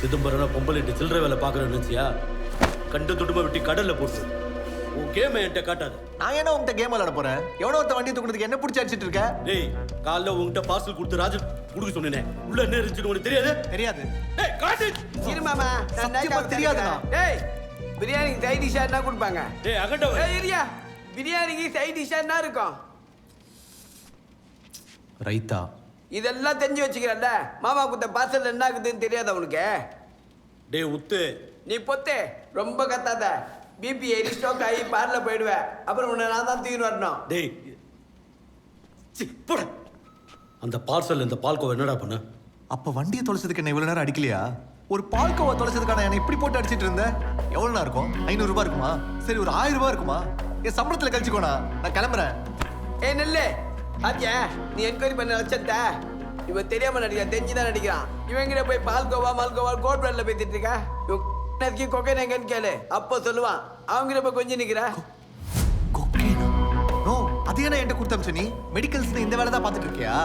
சிதம்பரம் பொம்பளைட்டு சில்லறை வேலை பார்க்கறேன்னு நினைச்சியா? கண்டு துடும்ப விட்டு கடல்ல போட்டு உன் கேம் என்கிட்ட காட்டாது. நான் என்ன உங்ககிட்ட கேம் விளையாட போறேன்? எவனோ ஒருத்த வண்டி தூக்குறதுக்கு என்ன பிடிச்சி அடிச்சிட்டு இருக்க? டேய், காலைல உன்கிட்ட பார்சல் கொடுத்து ராஜன் கொடுக்க சொன்னேன். உள்ள என்ன இருந்துச்சுன்னு உனக்கு தெரியாது? தெரியாது. டேய், காட்டு. சரி மாமா, சத்தியமா தெரியாதுண்ணா. டேய், பிரியாணிக்கு சைட் டிஷ்ஷா என்ன கொடுப்பாங்க? டேய், அகண்டவ. டேய் இரியா, பிரியாணிக்கு சைட் டிஷ்ஷா என்ன இருக்கும்? ரைத்தா. இதெல்லாம் தெரிஞ்சு வச்சுக்கிறல்ல. மாமா குத்த பார்சல் என்ன ஆகுதுன்னு தெரியாதா உனக்கு? டேய் உத்து, நீ பொத்து ரொம்ப கத்தாத. பிபி ஏறி ஸ்ட்ரோக் ஆகி பார்ல போயிடுவேன். அப்புறம் உன்னை நான் தான் தூக்கிட்டு வரணும். டேய். சி, போடா. அந்த பார்சல் இந்த பால்கோவா என்னடா பண்ண? அப்ப வண்டியை தொலைச்சதுக்கு என்ன இவ்வளவு நேரம் அடிக்கலையா? ஒரு பால்கோவா தொலைச்சதுக்கான என்ன இப்படி போட்டு அடிச்சிட்டு இருந்த? எவ்வளவு இருக்கும்? 500 ரூபாய் இருக்குமா? சரி, ஒரு 1000 ரூபாய் இருக்குமா? என் சம்பளத்துல கழிச்சுக்கோனா, நான் கிளம்புறேன். ஏய் நெல்லு, ஆச்சே நீ என்கொயரி பண்ண வச்சத இவன் தெரியாம நடிக்கிறான், தெரிஞ்சுதான் நடிக்கிறான். இவங்கிட்ட போய் பால்கோவா மால்கோவா கோட் பிளாட்ல பேசிட்டு இருக்கா? கொக்கைன் எங்கன்னு கேளு, அப்போ சொல்லுவான். அவங்கிட்ட போய் கொஞ்சம் நிக்கிற. கொக்கைனா? நோ, அது என்ன என்கிட்ட கொடுத்து அமிச்ச நீ? மெடிக்கல்ஸ் இந்த வேலை தான் பார்த்துட்டு இருக்கியா?